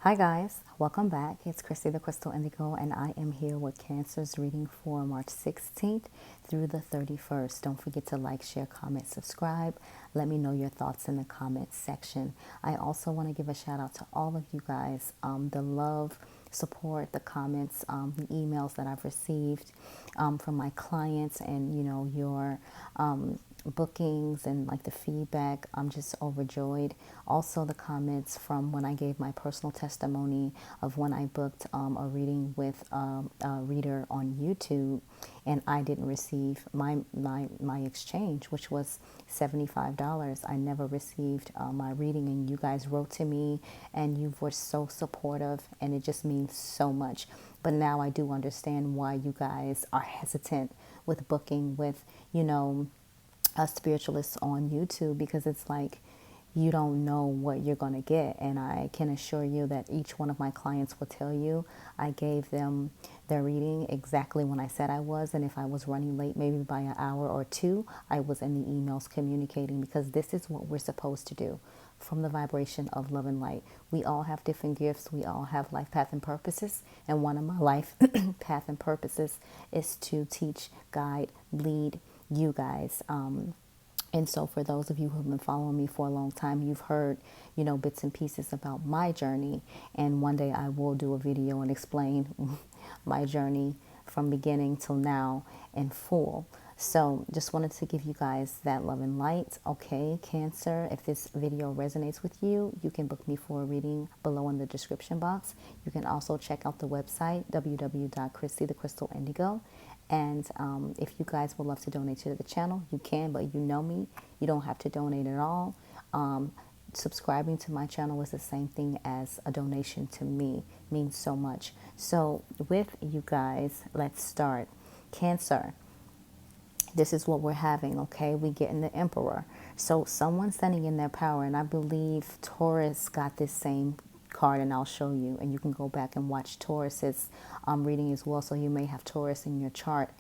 Hi guys, welcome back. It's Christy the Crystal Indigo, and I am here with Cancer's reading for March 16th through the 31st. Don't forget to like, share, comment, subscribe. Let me know your thoughts in the comments section. I also want to give a shout out to all of you guys. The love, support, the comments, the emails that I've received from my clients, and your bookings and like the feedback. I'm just overjoyed. Also the comments from when I gave my personal testimony of when I booked a reading with a reader on YouTube, and I didn't receive my exchange, which was $75. I never received my reading, and you guys wrote to me and you were so supportive, and it just means so much. But now I do understand why you guys are hesitant with booking with a spiritualist on YouTube, because it's like you don't know what you're going to get. And I can assure you that each one of my clients will tell you I gave them their reading exactly when I said I was. And if I was running late, maybe by an hour or two, I was in the emails communicating, because this is what we're supposed to do from the vibration of love and light. We all have different gifts. We all have life path and purposes. And one of my life path and purposes is to teach, guide, lead you guys. And so for those of you who have been following me for a long time, you've heard, bits and pieces about my journey. And one day I will do a video and explain my journey from beginning till now in full. So just wanted to give you guys that love and light. Okay, Cancer, if this video resonates with you, you can book me for a reading below in the description box. You can also check out the website, www.christythecrystalindigo. And if you guys would love to donate to the channel, you can, but you know me, you don't have to donate at all. Subscribing to my channel is the same thing as a donation to me. It means so much. So with you guys, let's start. Cancer, this is what we're having, okay? We get in the Emperor. So someone standing in their power, and I believe Taurus got this same card, and I'll show you, and you can go back and watch Taurus's reading as well, so you may have Taurus in your chart.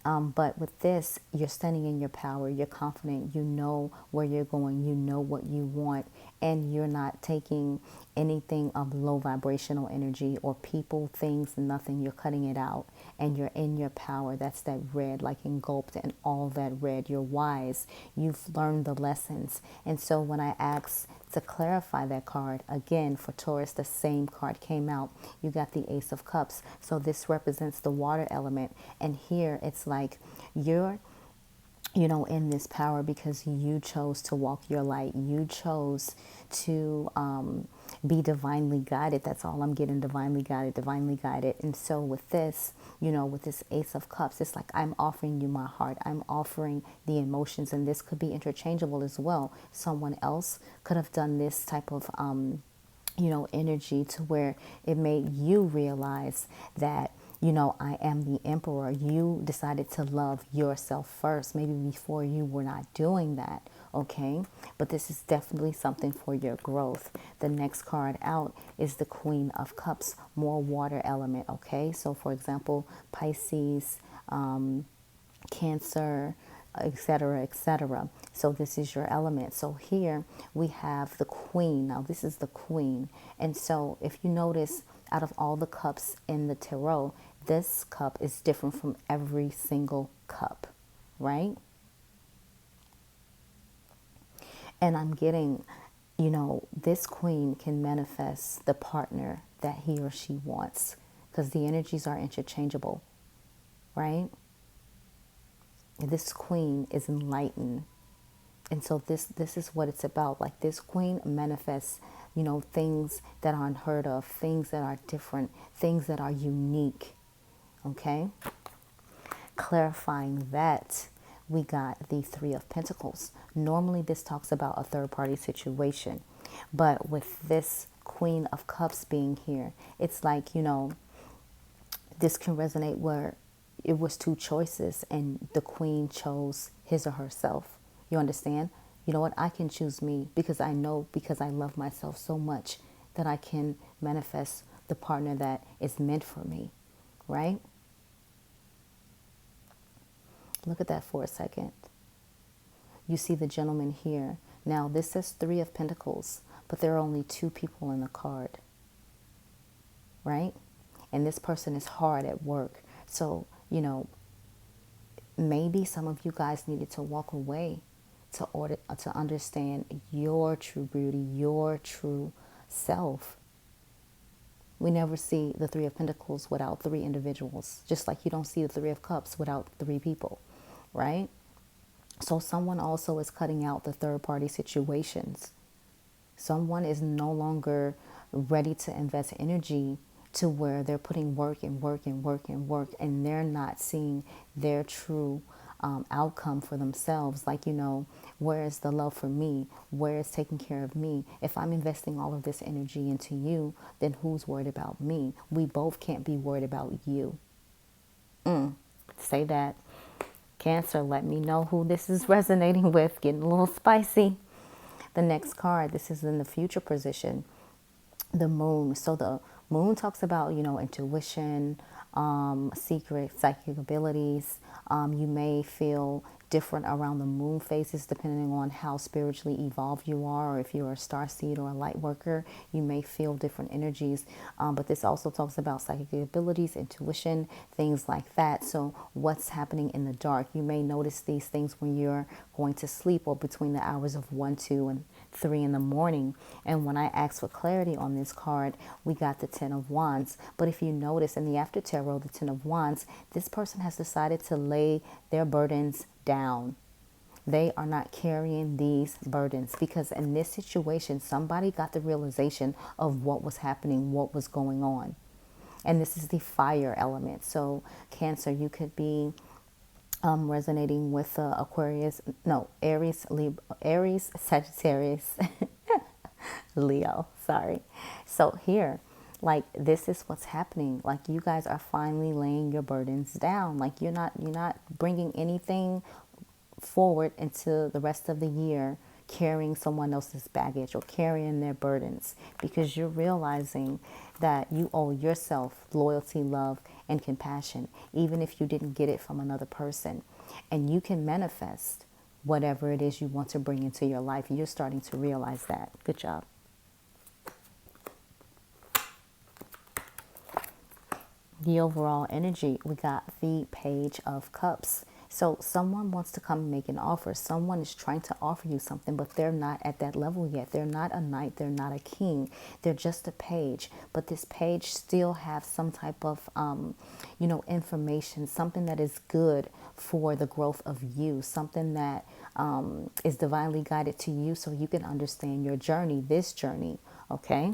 But with this, you're standing in your power, you're confident, you know where you're going, you know what you want, and you're not taking anything of low vibrational energy or people, things, nothing. You're cutting it out, and you're in your power. That's that red, like engulfed in all that red. You're wise. You've learned the lessons. And so when I asked to clarify that card, again, for Taurus, the same card came out. You got the Ace of Cups. So this represents the water element. And here it's like you're in this power because you chose to walk your light. You chose to be divinely guided. That's all I'm getting, divinely guided, divinely guided. And so with this, with this Ace of Cups, it's like I'm offering you my heart. I'm offering the emotions, and this could be interchangeable as well. Someone else could have done this type of energy to where it made you realize that I am the Emperor. You decided to love yourself first. Maybe before you were not doing that, okay? But this is definitely something for your growth. The next card out is the Queen of Cups, more water element, okay? So for example, Pisces, Cancer, etc., etc. So this is your element. So here we have the Queen. Now this is the Queen. And so if you notice, out of all the cups in the tarot, this cup is different from every single cup, right? And I'm getting, this Queen can manifest the partner that he or she wants, because the energies are interchangeable, right? This Queen is enlightened. And so this is what it's about. Like this Queen manifests, things that are unheard of, things that are different, things that are unique. Okay? Clarifying that, we got the Three of Pentacles. Normally this talks about a third party situation. But with this Queen of Cups being here, it's like, this can resonate where it was two choices and the Queen chose his or herself. You understand? You know what? I can choose me because I know, because I love myself so much that I can manifest the partner that is meant for me, right? Look at that for a second. You see the gentleman here. Now, this says Three of Pentacles, but there are only two people in the card. right? And this person is hard at work. So, maybe some of you guys needed to walk away to understand your true beauty, your true self. We never see the Three of Pentacles without three individuals, just like you don't see the Three of Cups without three people, right? So someone also is cutting out the third party situations. Someone is no longer ready to invest energy to where they're putting work and work and work and work, and they're not seeing their true outcome for themselves. Like, where is the love for me? Where is taking care of me? If I'm investing all of this energy into you, then who's worried about me? We both can't be worried about you. Say that. Cancer, let me know who this is resonating with. Getting a little spicy. The next card, this is in the future position, the moon. So the moon talks about, intuition, secret psychic abilities. You may feel different around the moon phases depending on how spiritually evolved you are, or if you're a star seed or a light worker, you may feel different energies. But this also talks about psychic abilities, intuition, things like that. So what's happening in the dark? You may notice these things when you're going to sleep or between the hours of 1, 2, and 3 in the morning. And when I asked for clarity on this card, we got the Ten of Wands. But if you notice in the After Tarot, the Ten of Wands, this person has decided to lay their burdens down. They are not carrying these burdens because in this situation, somebody got the realization of what was happening, what was going on. And this is the fire element. So Cancer, you could be resonating with Aries, Sagittarius, Leo. Sorry. So here, like, this is what's happening. Like, you guys are finally laying your burdens down. Like, you're not bringing anything forward into the rest of the year carrying someone else's baggage or carrying their burdens, because you're realizing that you owe yourself loyalty, love, and compassion, even if you didn't get it from another person. And you can manifest whatever it is you want to bring into your life. You're starting to realize that. Good job. The overall energy, we got the Page of Cups. So someone wants to come and make an offer. Someone is trying to offer you something, but they're not at that level yet. They're not a knight. They're not a king. They're just a page. But this page still has some type of, information, something that is good for the growth of you, something that is divinely guided to you so you can understand your journey, this journey, okay?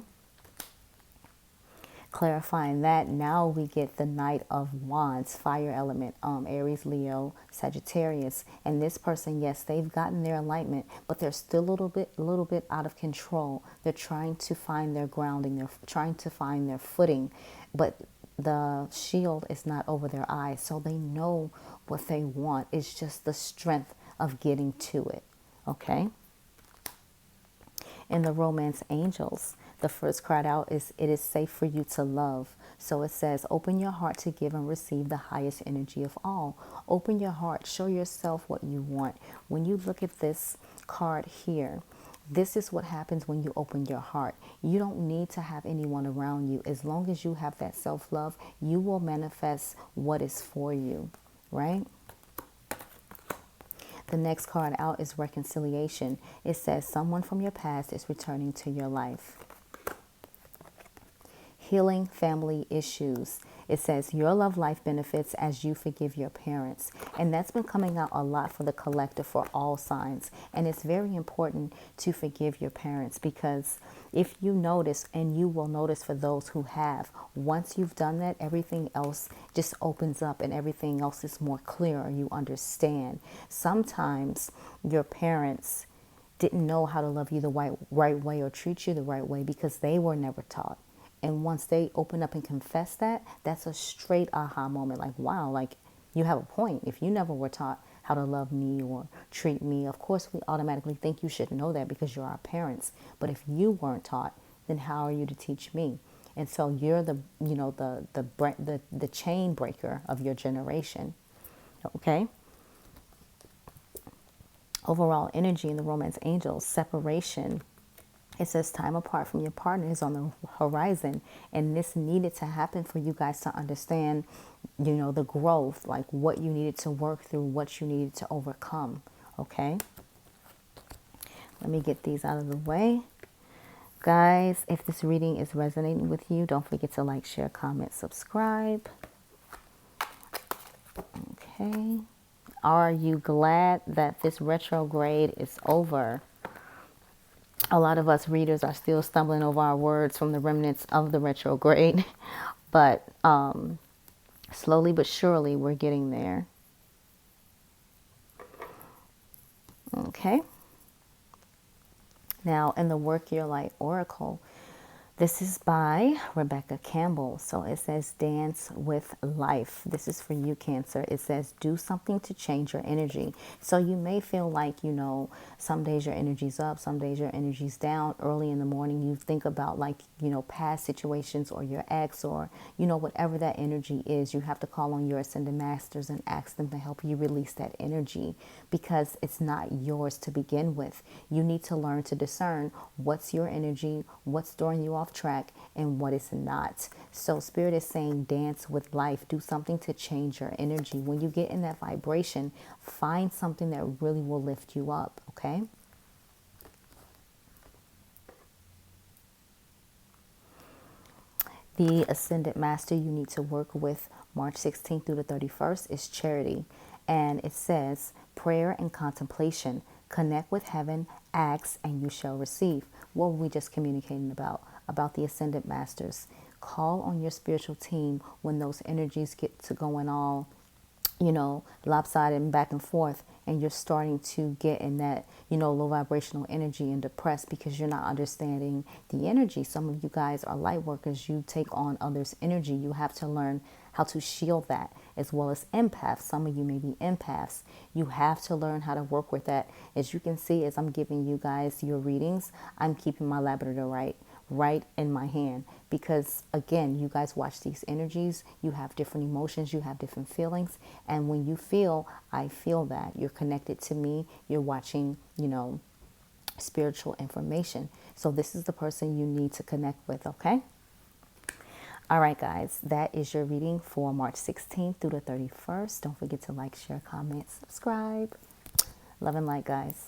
Clarifying that, now we get the Knight of Wands, fire element, Aries, Leo, Sagittarius. And this person, yes, they've gotten their alignment, but they're still a little bit out of control. They're trying to find their grounding. They're trying to find their footing, but the shield is not over their eyes. So they know what they want. It's just the strength of getting to it. Okay. In the Romance Angels, the first card out is, it is safe for you to love. So it says, open your heart to give and receive the highest energy of all. Open your heart. Show yourself what you want. When you look at this card here, this is what happens when you open your heart. You don't need to have anyone around you. As long as you have that self-love, you will manifest what is for you, right? The next card out is reconciliation. It says someone from your past is returning to your life. Healing family issues. It says your love life benefits as you forgive your parents. And that's been coming out a lot for the collective, for all signs. And it's very important to forgive your parents, because if you notice, and you will notice for those who have, once you've done that, everything else just opens up and everything else is more clear. You understand. Sometimes your parents didn't know how to love you the right way or treat you the right way because they were never taught. And once they open up and confess that, that's a straight aha moment. Like, wow, like, you have a point. If you never were taught how to love me or treat me, of course we automatically think you should know that because you're our parents. But if you weren't taught, then how are you to teach me? And so you're the chain breaker of your generation. Okay? Overall energy in the Romance Angels, separation. It says time apart from your partner is on the horizon, and this needed to happen for you guys to understand, the growth, like what you needed to work through, what you needed to overcome. Okay, let me get these out of the way. Guys, if this reading is resonating with you, don't forget to like, share, comment, subscribe. Okay, are you glad that this retrograde is over? A lot of us readers are still stumbling over our words from the remnants of the retrograde, but slowly but surely we're getting there. Okay. Now, in the Work Your Light Oracle, this is by Rebecca Campbell. So it says, dance with life. This is for you, Cancer. It says, do something to change your energy. So you may feel like, some days your energy's up, some days your energy's down. Early in the morning, you think about like, past situations or your ex or, whatever that energy is. You have to call on your ascended masters and ask them to help you release that energy, because it's not yours to begin with. You need to learn to discern what's your energy, what's throwing you off track, and what is not. So Spirit is saying, dance with life. Do something to change your energy. When you get in that vibration, find something that really will lift you up. Okay. The Ascended Master you need to work with March 16th through the 31st is Charity. And it says, prayer and contemplation. Connect with heaven, ask, and you shall receive. What were we just communicating about? About the Ascended Masters. Call on your spiritual team when those energies get to going all, lopsided and back and forth, and you're starting to get in that, low vibrational energy and depressed because you're not understanding the energy. Some of you guys are light workers. You take on others' energy. You have to learn how to shield that, as well as empaths. Some of you may be empaths. You have to learn how to work with that. As you can see, as I'm giving you guys your readings, I'm keeping my Labrador right in my hand, because again, you guys watch these energies, you have different emotions, you have different feelings, and when you feel, I feel that you're connected to me, you're watching, spiritual information. So this is the person you need to connect with. Okay. All right, guys, that is your reading for March 16th through the 31st. Don't forget to like, share, comment, subscribe. Love and light, guys.